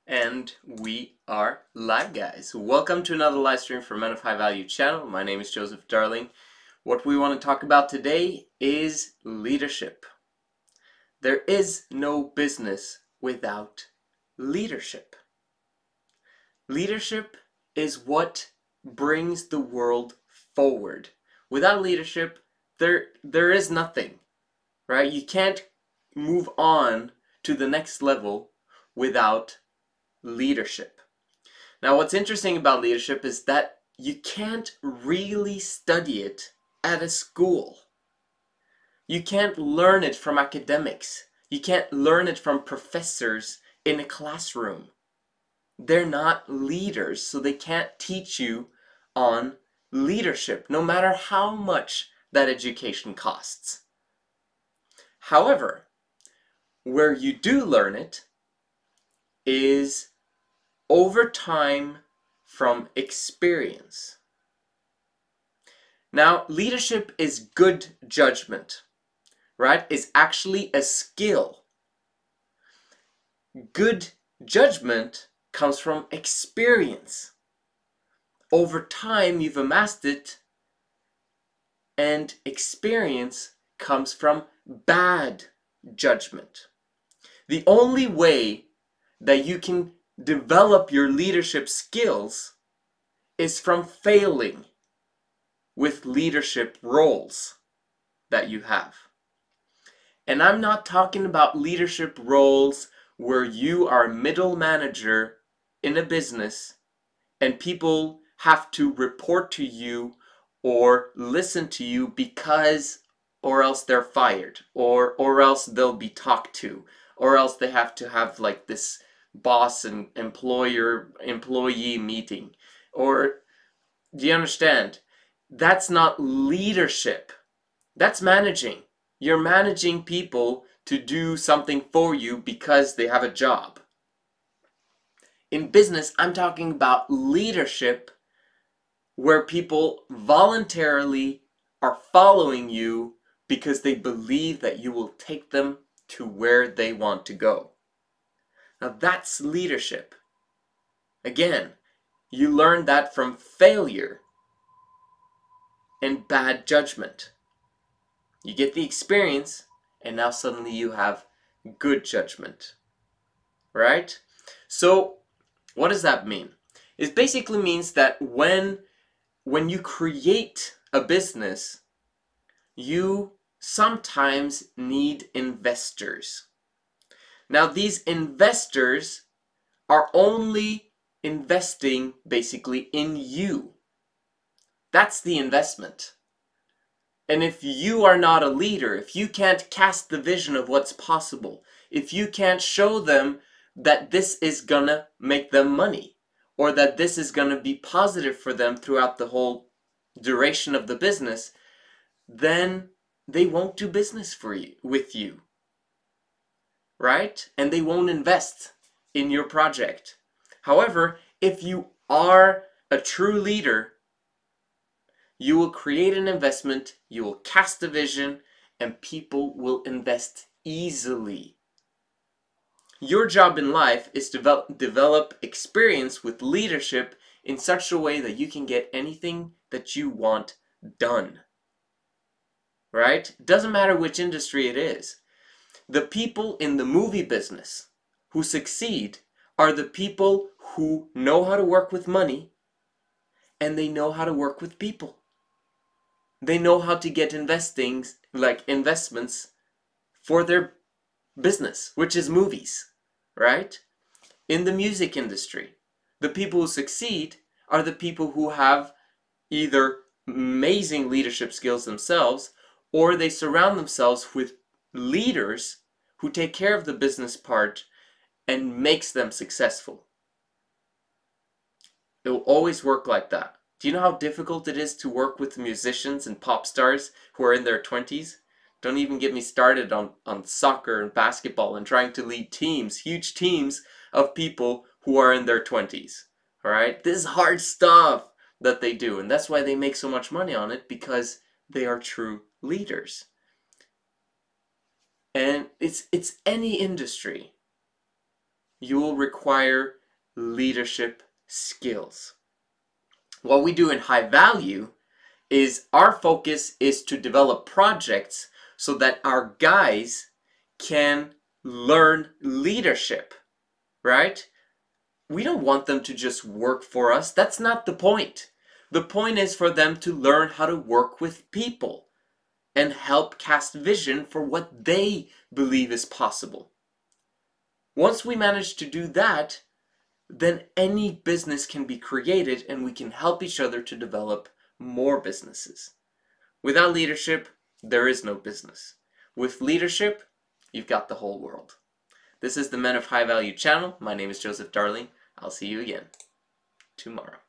And we are live, guys. Welcome to another live stream for Men of High Value channel. My name is Joseph Darling. What we want to talk about today is leadership. There is no business without leadership. Leadership is what brings the world forward. Without leadership, there is nothing, right? You can't move on to the next level without leadership. Now, what's interesting about leadership is that you can't really study it at a school. You can't learn it from academics. You can't learn it from professors in a classroom. They're not leaders, so they can't teach you on leadership, no matter how much that education costs. However, where you do learn it is over time from experience. Now, leadership is good judgment, right? It's actually a skill. Good judgment comes from experience. Over time, you've amassed it, and experience comes from bad judgment. The only way that you can develop your leadership skills is from failing with leadership roles that you have. And I'm not talking about leadership roles where you are middle manager in a business and people have to report to you or listen to you because or else they're fired or else they'll be talked to or else they have to have like this boss and employee meeting. Or do you understand? That's not leadership. That's managing. You're managing people to do something for you because they have a job. In business, I'm talking about leadership where people voluntarily are following you because they believe that you will take them to where they want to go. Now that's leadership. Again, you learn that from failure and bad judgment. You get the experience, and now suddenly you have good judgment. Right? So, what does that mean? It basically means that when you create a business, you sometimes need investors. Now, these investors are only investing basically in you. That's the investment. And if you are not a leader, if you can't cast the vision of what's possible, if you can't show them that this is gonna make them money, or that this is gonna be positive for them throughout the whole duration of the business, then they won't do business with you. Right? And they won't invest in your project. However, if you are a true leader, you will create an investment, you will cast a vision, and people will invest easily. Your job in life is to develop experience with leadership in such a way that you can get anything that you want done. Right? It doesn't matter which industry it is. The people in the movie business who succeed are the people who know how to work with money and they know how to work with people. They know how to get investments for their business, which is movies, right? In the music industry, the people who succeed are the people who have either amazing leadership skills themselves or they surround themselves with leaders who take care of the business part and makes them successful. It will always work like that. Do you know how difficult it is to work with musicians and pop stars who are in their 20s? Don't even get me started on soccer and basketball and trying to lead teams, huge teams of people who are in their 20s. Alright? This is hard stuff that they do, and that's why they make so much money on it, because they are true leaders. And it's any industry. you will require leadership skills. What we do in high value is our focus is to develop projects so that our guys can learn leadership, right? We don't want them to just work for us. That's not the point. The point is for them to learn how to work with people and help cast vision for what they believe is possible. Once we manage to do that, then any business can be created and we can help each other to develop more businesses. Without leadership, there is no business. With leadership, you've got the whole world. This is the Men of High Value channel. My name is Joseph Darling. I'll see you again tomorrow.